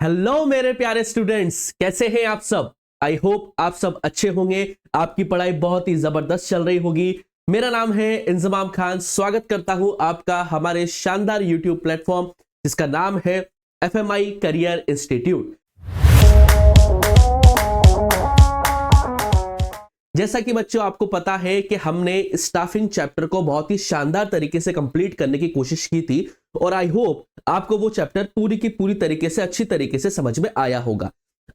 Hello मेरे प्यारे students, कैसे हैं आप सब। आई होप आप सब अच्छे होंगे। आपकी पढ़ाई बहुत ही जबरदस्त चल रही होगी। मेरा नाम है इंजमाम खान। स्वागत करता हूं आपका हमारे शानदार यूट्यूब प्लेटफॉर्म जिसका नाम है FMI करियर इंस्टीट्यूट। जैसा कि बच्चों आपको पता है कि हमने स्टाफिंग चैप्टर को बहुत ही शानदार तरीके से कंप्लीट करने की कोशिश की थी और आई होप आपको वो चैप्टर पूरी की पूरी तरीके से अच्छी तरीके से समझ में आया होगा।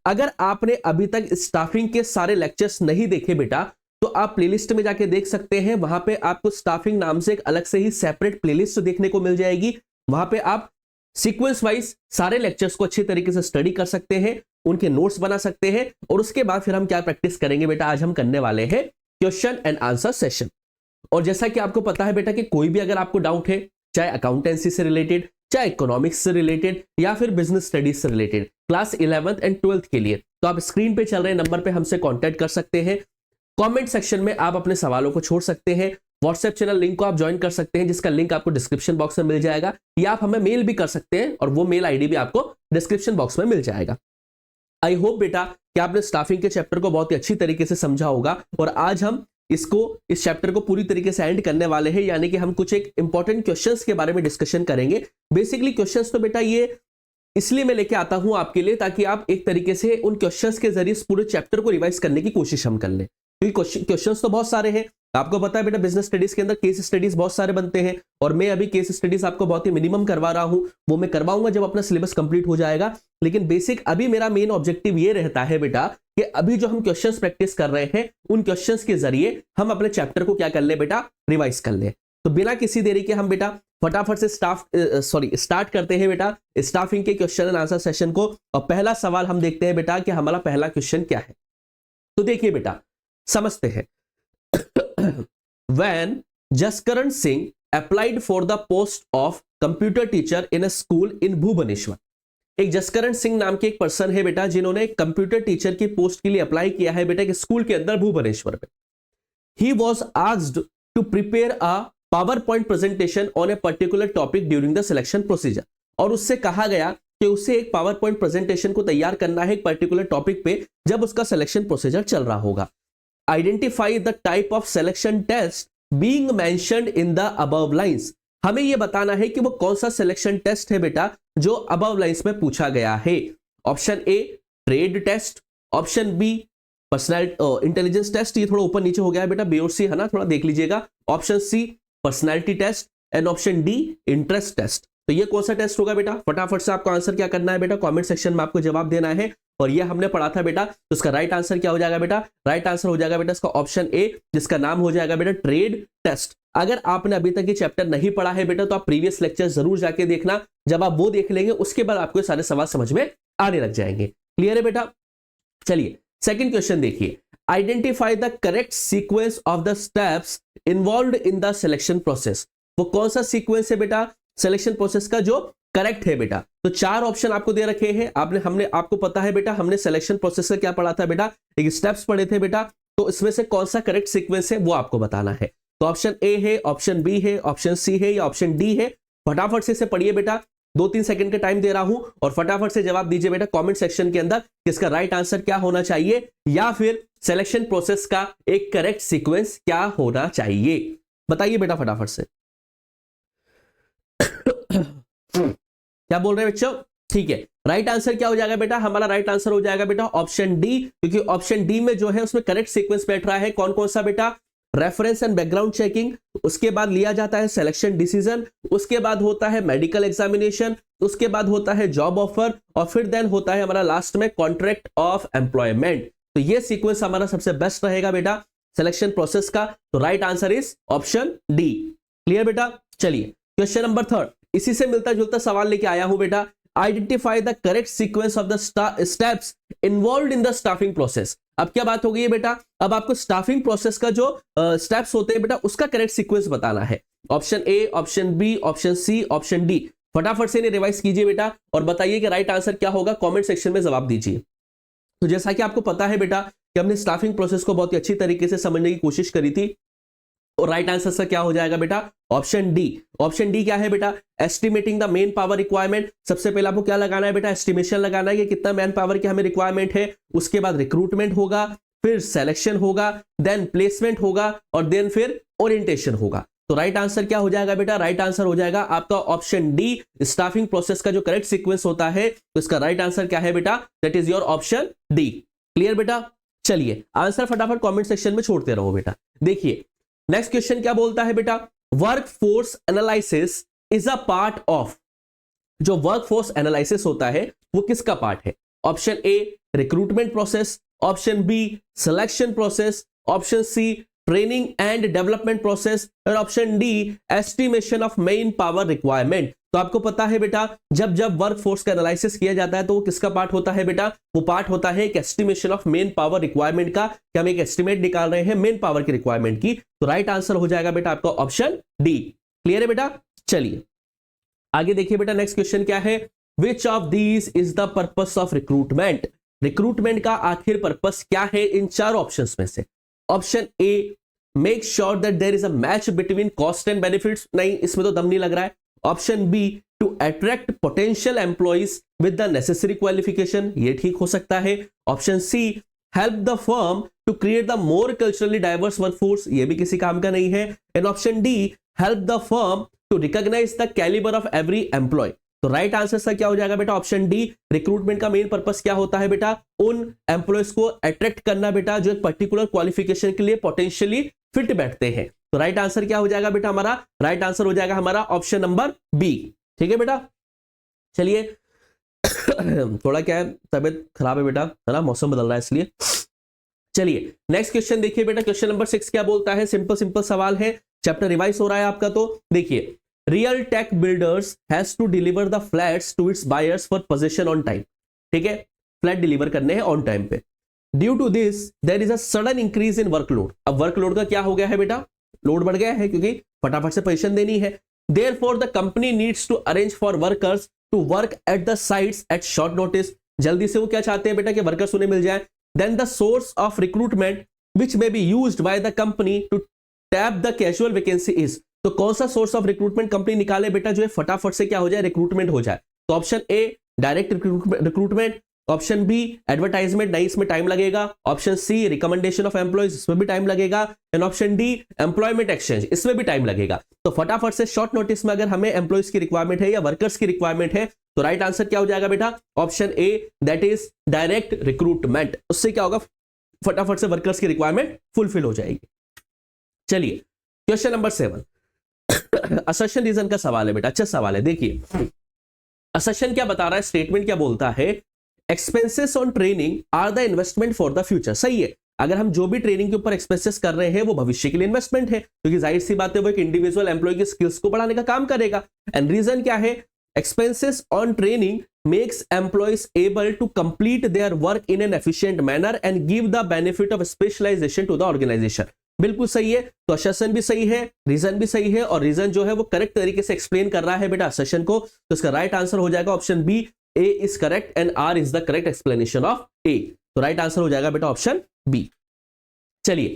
अगर आपने अभी तक स्टाफिंग के सारे लेक्चर्स नहीं देखे बेटा, तो आप प्लेलिस्ट में जाके देख सकते हैं। वहां पे आपको स्टाफिंग नाम से एक अलग से ही सेपरेट प्लेलिस्ट देखने को मिल जाएगी। वहां पे आप सीक्वेंस वाइज सारे लेक्चर्स को अच्छी तरीके से स्टडी कर सकते हैं, उनके नोट्स बना सकते हैं और उसके बाद फिर हम क्या प्रैक्टिस करेंगे बेटा, आज हम करने वाले हैं क्वेश्चन एंड आंसर सेशन। और जैसा कि आपको पता है बेटा कि कोई भी अगर आपको डाउट है, चाहे अकाउंटेंसी से रिलेटेड, चाहे इकोनॉमिक्स से रिलेटेड या फिर बिजनेस स्टडीज से related, class 11th and 12th के लिए, तो आप स्क्रीन पे चल रहे नंबर पे हमसे कांटेक्ट कर सकते हैं। कमेंट सेक्शन में आप अपने सवालों को छोड़ सकते हैं। व्हाट्सएप चैनल लिंक को आप ज्वाइन कर सकते हैं जिसका लिंक आपको डिस्क्रिप्शन बॉक्स में मिल जाएगा, या आप हमें मेल भी कर सकते हैं और वो मेल आईडी भी आपको डिस्क्रिप्शन बॉक्स में मिल जाएगा। आई होप बेटा कि आपने स्टाफिंग के चैप्टर को बहुत ही अच्छी तरीके से समझा होगा और आज हम इस चैप्टर को पूरी तरीके से एंड करने वाले हैं, यानी कि हम कुछ एक इंपॉर्टेंट क्वेश्चंस के बारे में डिस्कशन करेंगे। बेसिकली क्वेश्चंस तो बेटा ये इसलिए मैं लेके आता हूं आपके लिए ताकि आप एक तरीके से उन क्वेश्चंस के जरिए पूरे चैप्टर को रिवाइज करने की कोशिश हम कर लें, क्योंकि क्वेश्चंस तो बहुत सारे हैं। आपको पता है बेटा बिजनेस स्टडीज के अंदर केस स्टडीज बहुत सारे बनते हैं और मैं अभी केस स्टडीज आपको बहुत ही मिनिमम करवा रहा हूं। वो मैं करवाऊंगा जब अपना सिलेबस कंप्लीट हो जाएगा। लेकिन बेसिक अभी मेरा मेन ऑब्जेक्टिव ये रहता है बेटा कि अभी जो हम क्वेश्चंस प्रैक्टिस कर रहे हैं उन क्वेश्चंस के जरिए हम अपने चैप्टर को क्या कर ले बेटा, रिवाइज कर ले। तो बिना किसी देरी के हम बेटा फटाफट से स्टार्ट करते हैं बेटा स्टाफिंग के क्वेश्चन एंड आंसर सेशन को। और पहला सवाल हम देखते हैं बेटा कि हमारा पहला क्वेश्चन क्या है। तो देखिए बेटा, समझते हैं। When Jaskaran Singh applied for the post of computer teacher in a school in Bhubaneswar, एक जसकरण सिंह नाम के एक पर्सन है बेटा जिन्होंने कंप्यूटर टीचर की पोस्ट के लिए अप्लाई किया है बेटा कि स्कूल के अंदर भुवनेश्वर में। He was asked to prepare a PowerPoint presentation on a particular topic during the selection procedure, और उससे कहा गया कि उसे एक PowerPoint प्रेजेंटेशन को तैयार करना है एक पर्टिकुलर टॉपिक पे जब उसका सिलेक्शन प्रोसीजर चल रहा होगा। Identify the type of selection test being mentioned in the above lines, हमें यह बताना है कि वो कौन सा सिलेक्शन टेस्ट है बेटा जो अबव लाइंस में पूछा गया है। Option A trade test, option B personality intelligence test, ये थोड़ा ऊपर नीचे हो गया है बेटा, बी और सी है ना, थोड़ा देख लीजिएगा। Option C personality test and option D interest test. तो ये कौन सा टेस्ट होगा बेटा, फटाफट से आपको आंसर क्या करना है बेटा, कमेंट सेक्शन में आपको जवाब देना है। और ये हमने पढ़ा था बेटा, तो इसका राइट आंसर क्या हो जाएगा बेटा, राइट आंसर हो जाएगा बेटा इसका ऑप्शन ए, जिसका नाम हो जाएगा बेटा ट्रेड टेस्ट। अगर आपने अभी तक ये चैप्टर नहीं पढ़ा है बेटा तो आप प्रीवियस लेक्चर जरूर जाके देखना। जब आप वो देख लेंगे उसके बाद आपको सारे सवाल समझ में आने लग जाएंगे। क्लियर है बेटा। चलिए सेकंड क्वेश्चन देखिए। Identify the correct sequence of the steps involved in the selection process, वो कौन सा सीक्वेंस है बेटा सिलेक्शन प्रोसेस का जो करेक्ट है बेटा। तो चार ऑप्शन आपको दे रखे हैं। आपको पता है बेटा हमने सिलेक्शन प्रोसेस का क्या पढ़ा था बेटा, एक स्टेप्स पढ़े थे बेटा। तो इसमें से कौन सा करेक्ट सीक्वेंस है वो आपको बताना है। तो ऑप्शन ए है, ऑप्शन बी है, ऑप्शन सी है या ऑप्शन डी है। फटाफट से इसे पढ़िए बेटा, 2-3 सेकंड का टाइम दे रहा हूं और फटाफट से जवाब दीजिए बेटा कमेंट सेक्शन के अंदर किसका राइट आंसर क्या होना चाहिए या फिर सिलेक्शन प्रोसेस का एक करेक्ट सीक्वेंस क्या होना चाहिए। बताइए बेटा फटाफट से। क्या बोल रहे हैं बच्चों, ठीक है। राइट आंसर क्या हो जाएगा बेटा, हमारा राइट आंसर हो जाएगा बेटा ऑप्शन डी, क्योंकि ऑप्शन डी में जो है उसमें करेक्ट सीक्वेंस बैठ रहा है। कौन कौन सा बेटा, रेफरेंस एंड बैकग्राउंड चेकिंग, उसके बाद लिया जाता है सिलेक्शन डिसीजन, उसके बाद होता है मेडिकल एग्जामिनेशन, उसके बाद होता है जॉब ऑफर और फिर देन होता है हमारा लास्ट में कॉन्ट्रैक्ट ऑफ एम्प्लॉयमेंट। तो ये सीक्वेंस हमारा सबसे बेस्ट रहेगा बेटा सिलेक्शन प्रोसेस का। तो right answer is option D. Clear बेटा। चलिए क्वेश्चन नंबर थर्ड, इसी से मिलता जुलता सवाल लेके आया हूं बेटा। Identify the correct sequence of the steps involved in the staffing process. अब क्या बात हो गई है बेटा, अब आपको स्टाफिंग प्रोसेस का जो स्टेप्स होते हैं बेटा उसका करेक्ट सीक्वेंस बताना है। Option A, option B, option C, option D. फटाफट से इन्हें रिवाइज कीजिए बेटा और बताइए कि राइट आंसर क्या होगा, कमेंट सेक्शन में जवाब दीजिए। तो जैसा कि आपको पता है बेटा कि हमने स्टाफिंग प्रोसेस को बहुत ही अच्छी तरीके से समझने की कोशिश करी थी और राइट आंसर से क्या हो जाएगा बेटा, ऑप्शन डी। ऑप्शन डी क्या है बेटा, estimating the main power requirement. सबसे पहले आपको क्या लगाना है बेटा, एस्टिमेशन लगाना है कि कितना मैन पावर की हमें रिक्वायरमेंट है। उसके बाद रिक्रूटमेंट होगा, फिर सिलेक्शन होगा, देन प्लेसमेंट होगा और देन फिर ओरिएंटेशन होगा। तो राइट आंसर क्या हो जाएगा बेटा, राइट आंसर हो जाएगा आपका ऑप्शन डी। स्टाफिंग प्रोसेस का जो करेक्ट सीक्वेंस होता है तो इसका राइट आंसर क्या है बेटा, that is your option D. Clear बेटा। चलिए आंसर फटाफट कमेंट सेक्शन में छोड़ते रहो बेटा। देखिए नेक्स्ट क्वेश्चन क्या बोलता है बेटा, work force analysis is a part of. जो वर्क फोर्स एनालिसिस होता है वो किसका पार्ट है? Option A recruitment process, option B selection process, option C training and development process और option D estimation of man power requirement. तो आपको पता है बेटा जब जब वर्क फोर्स का एनालिसिस किया जाता है तो वो किसका पार्ट होता है बेटा, वो पार्ट होता है एक estimation of man power requirement का, कि हम एक एस्टिमेट निकाल रहे हैं मेन पावर की रिक्वायरमेंट की। तो राइट आंसर हो जाएगा बेटा आपका ऑप्शन डी। क्लियर है बेटा। चलिए आगे देखिए बेटा, नेक्स्ट क्वेश्चन क्या है, which of these is the purpose of recruitment. Recruitment का आखिर पर्पस क्या है इन चार ऑप्शंस में से? Option A make sure that there is a match between cost and benefits, नहीं इसमें तो दम नहीं लग रहा है। Option B to attract potential employees with the necessary qualification, ये ठीक हो सकता है। Option C help the firm to create the more culturally diverse workforce, ये भी किसी काम का नहीं है। And option D help the firm to recognise the calibre of every employee. तो राइट आंसर से क्या हो जाएगा बेटा, ऑप्शन डी। रिक्रूटमेंट का मेन पर्पस क्या होता है बेटा, उन एम्प्लॉयज को अट्रैक्ट करना बेटा जो एक पर्टिकुलर क्वालिफिकेशन के लिए पोटेंशियली फिट बैठते हैं। तो राइट आंसर क्या हो जाएगा बेटा हमारा, राइट आंसर हो जाएगा हमारा ऑप्शन नंबर बी। ठीक है बेटा। चलिए थोड़ा क्या है, तबियत खराब है बेटा, है ना, मौसम बदल रहा है इसलिए। चलिए नेक्स्ट क्वेश्चन देखिए बेटा, क्वेश्चन नंबर 6 क्या बोलता है, सिंपल सिंपल सवाल है, चैप्टर रिवाइज हो रहा है आपका। तो देखिए real tech builders has to deliver the flats to its buyers for position on time. ठीक है, फ्लैट डिलीवर करने हैं ऑन टाइम पे। Due to this there is a sudden increase in workload. अब वर्कलोड का क्या हो गया है बेटा, लोड बढ़ गया है क्योंकि फटाफट से पोजीशन देनी है। Therefore the company needs to arrange for workers to work at the sites at short notice. जल्दी से वो क्या चाहते हैं बेटा कि वर्कर्स उन्हें मिल जाए। Then the source of recruitment which may be used by the company to tap the casual vacancy is. तो कौन सा सोर्स ऑफ रिक्रूटमेंट कंपनी निकाले बेटा जो है फटाफट से क्या हो जाए, रिक्रूटमेंट हो जाए। तो option A direct recruitment, option B advertisement, नहीं इसमें टाइम लगेगा। Option C recommendation of employees, इसमें भी टाइम लगेगा। And option D employment exchange, इसमें भी टाइम लगेगा। तो फटाफट से शॉर्ट नोटिस में अगर हमें एम्प्लॉयज की रिक्वायरमेंट है या वर्कर्स की रिक्वायरमेंट है तो राइट आंसर क्या हो जाएगा बेटा, option A that is direct recruitment. उससे क्या होगा, फटाफट से वर्कर्स की रिक्वायरमेंट फुलफिल हो जाएगी। चलिए क्वेश्चन नंबर 7 असर्शन रीजन का सवाल है बेटा, अच्छा सवाल है। देखिए असर्शन क्या बता रहा है, स्टेटमेंट क्या बोलता है, expenses on training are the investment for the future. सही है, अगर हम जो भी ट्रेनिंग के ऊपर एक्सपेंसेस कर रहे हैं वो भविष्य के लिए इन्वेस्टमेंट है, क्योंकि जाहिर सी बात है वो एक इंडिविजुअल एम्प्लॉय की स्किल्स को बढ़ाने का काम करेगा। एंड रीजन क्या है, expenses on training makes employees able to complete their work in an efficient manner and give the benefit of specialisation to the organisation. बिल्कुल सही है, तो असर्शन भी सही है, रीजन भी सही है, और रीजन जो है वो करेक्ट तरीके से एक्सप्लेन कर रहा है बेटा असर्शन को। तो इसका राइट आंसर हो जाएगा option B, A is correct and R is the correct explanation of A. तो राइट आंसर हो जाएगा बेटा ऑप्शन बी। चलिए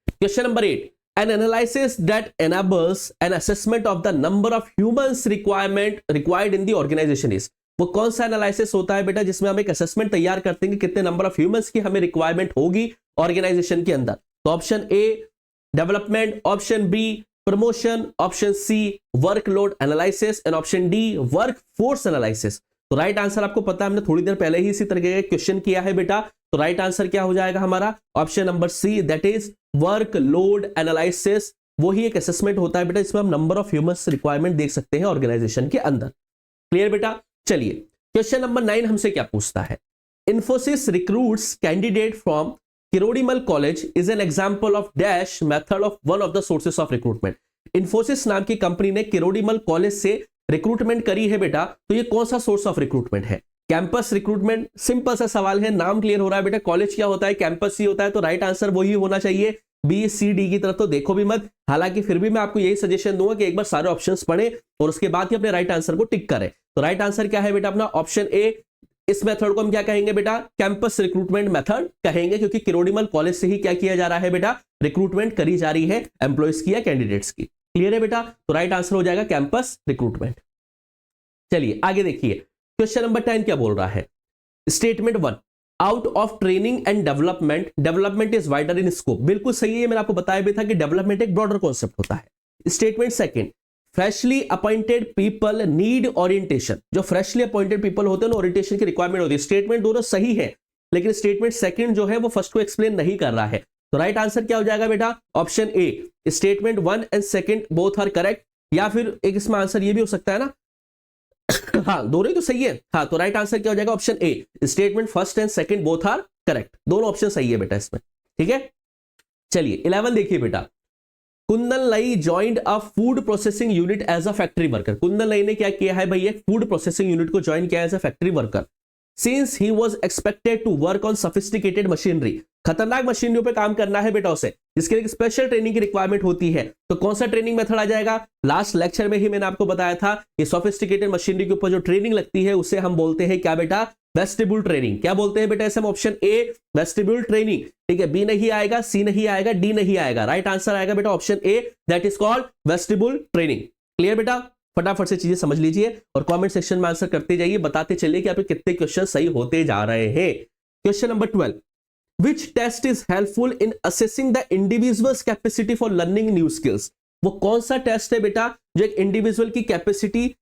question number 8, an analysis that enables an assessment of the number of humans required in the organisation is. वो कौन सा analysis होता है बेटा जिसमें हम एक असेसमेंट तैयार करते हैं कि कितने नंबर ऑफ ह्यूमंस की हमें रिक्वायरमेंट होगी ऑर्गेनाइजेशन के अंदर। तो option A development, option B promotion, option C workload analysis and option D work force analysis. तो राइट आंसर आपको पता है, हमने थोड़ी देर पहले ही इसी तरह का क्वेश्चन किया है बेटा। तो राइट आंसर क्या हो जाएगा हमारा, option number C that is workload analysis. वो ही एक असेसमेंट होता है बेटा जिसमें हम नंबर ऑफ ह्यूमंस रिक्वायरमेंट देख सकते हैं ऑर्गेनाइजेशन के अंदर। क्लियर बेटा। चलिए क्वेश्चन नंबर 9 हमसे क्या पूछता है, Infosys recruits candidate from Kirorimal college is an example of dash method of one of the sources of recruitment. Infosys नाम की कंपनी ने किरोड़ीमल कॉलेज से रिक्रूटमेंट करी है बेटा, तो ये कौन सा सोर्स ऑफ रिक्रूटमेंट है, कैंपस रिक्रूटमेंट। सिंपल सा सवाल है, नाम क्लियर हो रहा है बेटा, कॉलेज क्या होता है, कैंपस ही होता है, तो राइट आंसर वही होना चाहिए। बी सी डी की तरफ तो देखो भी मत, हालांकि फिर भी मैं आपको यही सजेशन दूंगा कि एक बार सारे ऑप्शंस पढ़ें और उसके बाद ही अपने राइट आंसर को टिक करें। तो राइट आंसर क्या है बेटा अपना ऑप्शन ए। इस मेथड को हम क्या कहेंगे बेटा, कैंपस रिक्रूटमेंट मेथड कहेंगे, क्योंकि किरोड़ीमल कॉलेज से ही क्या किया जा रहा है बेटा, रिक्रूटमेंट करी जा रही है एम्प्लॉयज की या कैंडिडेट्स की। क्लियर है बेटा? तो राइट आंसर हो जाएगा कैंपस रिक्रूटमेंट। चलिए आगे देखिए, क्वेश्चन नंबर 10 क्या बोल रहा है? Statement 1, out of training and development, development is wider in scope. बिल्कुल सही है, मैंने आपको बताया भी था कि डेवलपमेंट एक ब्रॉडर कॉन्सेप्ट होता है। Statement second, freshly appointed people need orientation. जो फ्रेशली अपॉइंटेड पीपल होते हैं ना, ओरिएंटेशन की रिक्वायरमेंट होती है। स्टेटमेंट दोनों सही है, लेकिन स्टेटमेंट सेकंड जो है वो फर्स्ट को एक्सप्लेन नहीं कर रहा है। तो राइट आंसर क्या हो जाएगा बेटा? Option A, statement 1 and second both are correct. या फिर एक इसमें आंसर ये भी हो सकता है ना हाँ दोनों ही तो सही है। हाँ, तो राइट आंसर क्या हो जाएगा? Option A, statement first and second both are correct. दोनों ऑप्शन सही है बेटा इसमें। ठीक है, चलिए 11 देखिए बेटा। Kundan Lai joined a food processing unit as a factory worker. Kundan Lai ने क्या किया है भाई? एक फूड प्रोसेसिंग यूनिट को ज्वाइन किया as a factory worker. Since he was expected to work on sophisticated machinery, खतरनाक मशीनरियों पे काम करना है बेटा उसे, जिसके लिए स्पेशल ट्रेनिंग की रिक्वायरमेंट होती है। तो कौन सा ट्रेनिंग मेथड आ जाएगा? लास्ट लेक्चर में ही मैंने आपको बताया था, ये सोफिस्टिकेटेड मशीनरी के ऊपर जो ट्रेनिंग लगती है उसे हम बोलते हैं क्या बेटा? Vestibule training. क्या बोलते हैं बेटा? इसमें ऑप्शन ए, वेस्टिब्यूल ट्रेनिंग। ठीक है, बी नहीं आएगा, सी नहीं आएगा, डी नहीं आएगा। राइट आंसर आएगा बेटा option A, that is called vestibule training. Clear बेटा? फटाफट से चीजें समझ लीजिए और कमेंट सेक्शन में आंसर करते जाइए, बताते चलिए कि आपके कितने क्वेश्चन सही होते जा रहे हैं। Question number 12, which test is helpful in assessing the individuals capacity for learning new skills? वो कौन सा टेस्ट है बेटा जो एक इंडिविजुअल की कैपेसिटी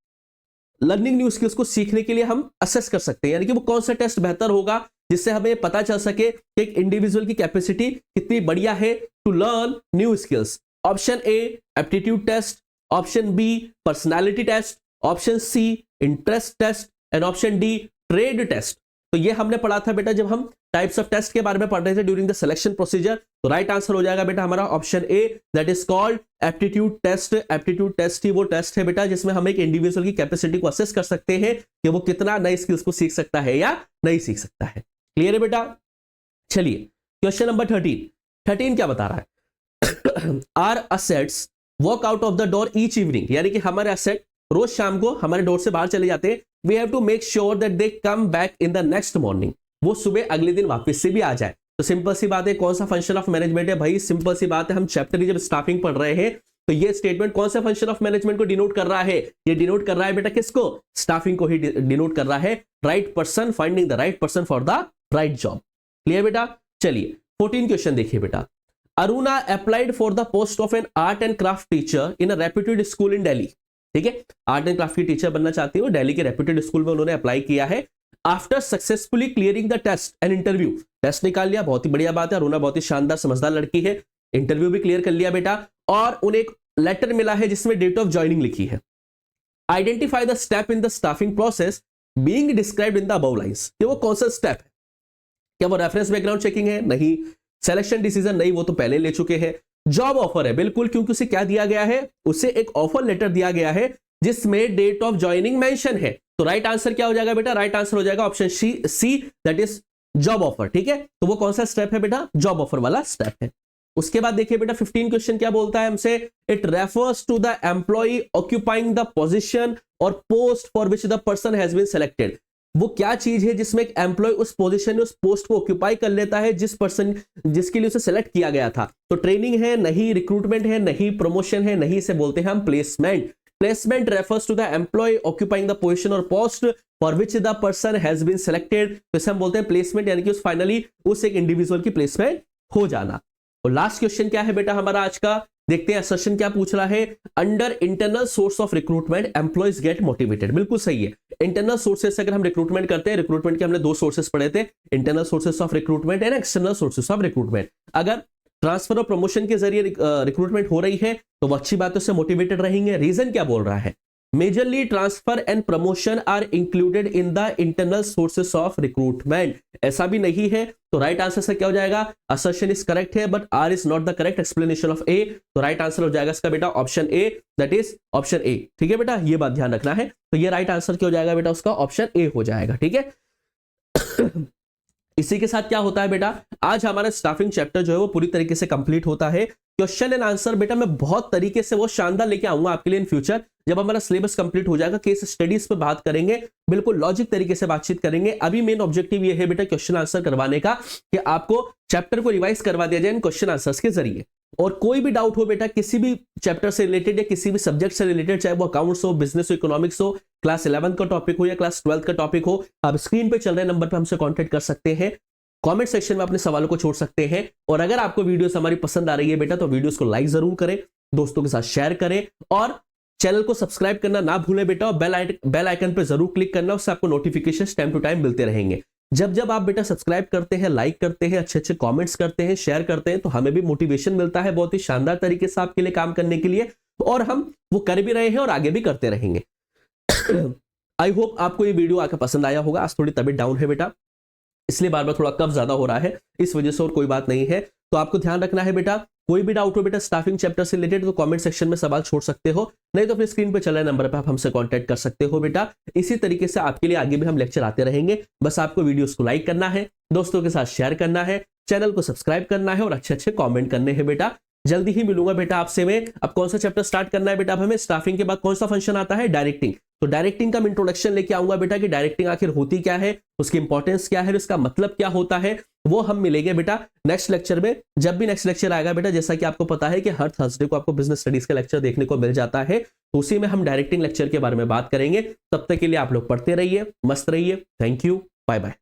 लर्निंग न्यू स्किल्स को सीखने के लिए हम असेस कर सकते हैं? यानी कि वो कौन सा टेस्ट बेहतर होगा जिससे हमें पता चल सके कि एक इंडिविजुअल की कैपेसिटी कितनी बढ़िया है to learn new skills? Option A, aptitude test, option B, personality test, option C, interest test and option D, trade test. तो ये हमने पढ़ा था बेटा जब हम टाइप्स ऑफ टेस्ट के बारे में पढ़ रहे थे ड्यूरिंग द सिलेक्शन प्रोसीजर। तो राइट आंसर हो जाएगा बेटा हमारा option A, that is called aptitude test. Aptitude test ही वो टेस्ट है बेटा जिसमें हम एक इंडिविजुअल की कैपेसिटी को असेस कर सकते हैं कि वो कितना नई स्किल्स को सीख सकता है या नहीं सीख सकता है। क्लियर है बेटा? चलिए क्वेश्चन नंबर 13 क्या बता रहा है? Our assets walk out of the door each evening, यानी कि हमारे असेट रोज शाम को हमारे डोर से बाहर चले जाते हैं। We have to make sure that they come back in the next morning, वो सुबह अगले दिन वापस से भी आ जाए। तो सिंपल सी बात है, कौन सा फंक्शन ऑफ मैनेजमेंट है भाई? सिंपल सी बात है, हम चैप्टर की जब स्टाफिंग पढ़ रहे हैं तो ये स्टेटमेंट कौन सा फंक्शन ऑफ मैनेजमेंट को डिनोट कर रहा है? ये डिनोट कर रहा है बेटा किसको? स्टाफिंग को ही डिनोट कर रहा है। Right person, finding the right person for the right job. Clear बेटा? चलिए 14 क्वेश्चन देखिए बेटा। Aruna applied for the post of an art and craft teacher in a reputed school इन दिल्ली। ठीक है, आर्ट एंड क्राफ्ट की टीचर बनना चाहती हो, दिल्ली के रेप्यूटेड स्कूल में उन्होंने अप्लाई किया है। After successfully clearing the test and interview, test निकाल लिया, बहुत ही बढ़िया बात है। अरुणा बहुत ही शानदार समझदार लड़की है, इंटरव्यू भी क्लियर कर लिया बेटा, और उन्हें एक लेटर मिला है जिसमें डेट ऑफ ज्वाइनिंग लिखी है। Identify the step in the staffing process being described in the above lines. ये वो कौन सा स्टेप है? क्या वो रेफरेंस बैकग्राउंड चेकिंग है? नहीं। Selection decision? नहीं, वो तो पहले ले चुके हैं। जॉब ऑफर है? बिल्कुल, क्योंकि उसे क्या दिया गया है? उसे एक ऑफर लेटर दिया गया है जिसमें डेट ऑफ ज्वाइनिंग मेंशन है। तो राइट आंसर क्या हो जाएगा बेटा? राइट आंसर हो जाएगा option C, that is job offer. ठीक है, तो वो कौन सा स्टेप है बेटा? जॉब ऑफर वाला स्टेप है। उसके बाद देखिए बेटा 15 क्वेश्चन क्या बोलता है हमसे? It refers to the employ occupying the position और post for which the person has been selected. वो क्या चीज है जिसमें एक एम्प्लॉय उस पोजीशन उस पोस्ट को ऑक्यूपाई कर लेता है जिसके लिए उसे सेलेक्ट किया गया था? तो ट्रेनिंग है नहीं, रिक्रूटमेंट है नहीं, प्रमोशन है नहीं, इसे बोलते हैं हम placement. Placement refers to the employ occupying the position और post for which the person has been selected. तो इसे हम बोलते हैं प्लेसमेंट, यानी कि उस फाइनली उस एक इंडिविजुअल की प्लेसमेंट हो जाना। और लास्ट क्वेश्चन क्या है बेटा हमारा आज का? देखते हैं असर्शन क्या पूछ रहा है। Under internal source of recruitment employees get motivated. बिल्कुल सही है, इंटरनल सोर्सेस से अगर हम रिक्रूटमेंट करते हैं, रिक्रूटमेंट के हमने दो सोर्सेस पढ़े थे, internal sources of recruitment and external sources of recruitment. अगर ट्रांसफर और प्रमोशन के जरिए रिक्रूटमेंट हो रही है तो वो अच्छी बातों से मोटिवेटेड रहेंगे। रीजन क्या बोल रहा है? Majorly transfer and promotion are included in the internal sources of recruitment. ऐसा भी नहीं है, तो राइट आंसर से क्या हो जाएगा? असर्शन इज करेक्ट है but R is not the correct explanation of A. तो राइट आंसर हो जाएगा इसका बेटा option A, that is option A. ठीक है बेटा, ये बात ध्यान रखना है। तो ये राइट आंसर क्या हो जाएगा बेटा? उसका ऑप्शन ए हो जाएगा। ठीक है इसी के साथ क्या होता है बेटा, आज हमारा स्टाफिंग चैप्टर जो है वो पूरी तरीके से कंप्लीट होता है। क्वेश्चन एंड आंसर बेटा मैं बहुत तरीके से वो शानदार लेके आऊंगा आपके लिए इन फ्यूचर, जब हमारा सिलेबस कंप्लीट हो जाएगा। केस स्टडीज पे बात करेंगे, बिल्कुल लॉजिक तरीके से बातचीत करेंगे। अभी मेन ऑब्जेक्टिव ये है बेटा क्वेश्चन आंसर करवाने का, कि आपको चैप्टर को रिवाइज करवा दिया जाए इन क्वेश्चन आंसर्स के जरिए। और कोई भी डाउट हो बेटा किसी भी चैप्टर से रिलेटेड या किसी भी सब्जेक्ट से रिलेटेड, चाहे वो अकाउंट्स हो, बिजनेस हो, इकोनॉमिक्स हो, क्लास 11 का टॉपिक हो या क्लास 12 का टॉपिक हो, आप स्क्रीन पे चल रहे नंबर पे हमसे कांटेक्ट कर सकते हैं। कमेंट सेक्शन में अपने सवालों को छोड़ सकते हैं। और अगर आपको वीडियोस हमारी पसंद आ रही है बेटा, तो वीडियोस को लाइक जरूर करें, दोस्तों के साथ शेयर करें और चैनल को सब्सक्राइब करना ना भूलें बेटा। और बेल आइकन पे जरूर क्लिक करना, उससे आपको नोटिफिकेशन टाइम टू टाइम मिलते रहेंगे। जब जब आप बेटा सब्सक्राइब करते हैं, लाइक करते हैं, अच्छे अच्छे कमेंट्स करते हैं, शेयर करते हैं, तो हमें भी मोटिवेशन मिलता है बहुत ही शानदार तरीके से आपके लिए काम करने के लिए, और हम वो कर भी रहे हैं और आगे भी करते रहेंगे। आई होप आपको ये वीडियो आकर पसंद आया होगा। आज थोड़ी तबीयत डाउन है बेटा, इसलिए बार बार थोड़ा कफ ज्यादा हो रहा है, इस वजह से और कोई बात नहीं है। तो आपको ध्यान रखना है बेटा, कोई भी डाउट हो बेटा स्टाफिंग चैप्टर से रिलेटेड, तो कमेंट सेक्शन में सवाल छोड़ सकते हो, नहीं तो अपने स्क्रीन पे चल रहे नंबर पे आप हमसे कांटेक्ट कर सकते हो बेटा। इसी तरीके से आपके लिए आगे भी हम लेक्चर आते रहेंगे। बस आपको वीडियोस को लाइक करना है, दोस्तों के साथ शेयर करना है, चैनल को सब्सक्राइब करना है और अच्छे अच्छे कॉमेंट करने हैं बेटा। जल्दी ही मिलूंगा बेटा आपसे मैं। अब कौन सा चैप्टर स्टार्ट करना है बेटा, अब हमें स्टाफिंग के बाद कौन सा फंक्शन आता है, डायरेक्टिंग। तो डायरेक्टिंग का मैं इंट्रोडक्शन लेके आऊंगा बेटा, कि डायरेक्टिंग आखिर होती क्या है, उसकी इंपॉर्टेंस क्या है, उसका मतलब क्या होता है, वो हम मिलेंगे बेटा नेक्स्ट लेक्चर में। जब भी नेक्स्ट लेक्चर आएगा बेटा, जैसा कि आपको पता है कि हर थर्सडे को आपको बिजनेस स्टडीज का लेक्चर देखने को मिल जाता है, तो उसी में हम डायरेक्टिंग लेक्चर के बारे में बात करेंगे। तब तक के लिए आप लोग पढ़ते रहिए, मस्त रहिए। Thank you, bye bye.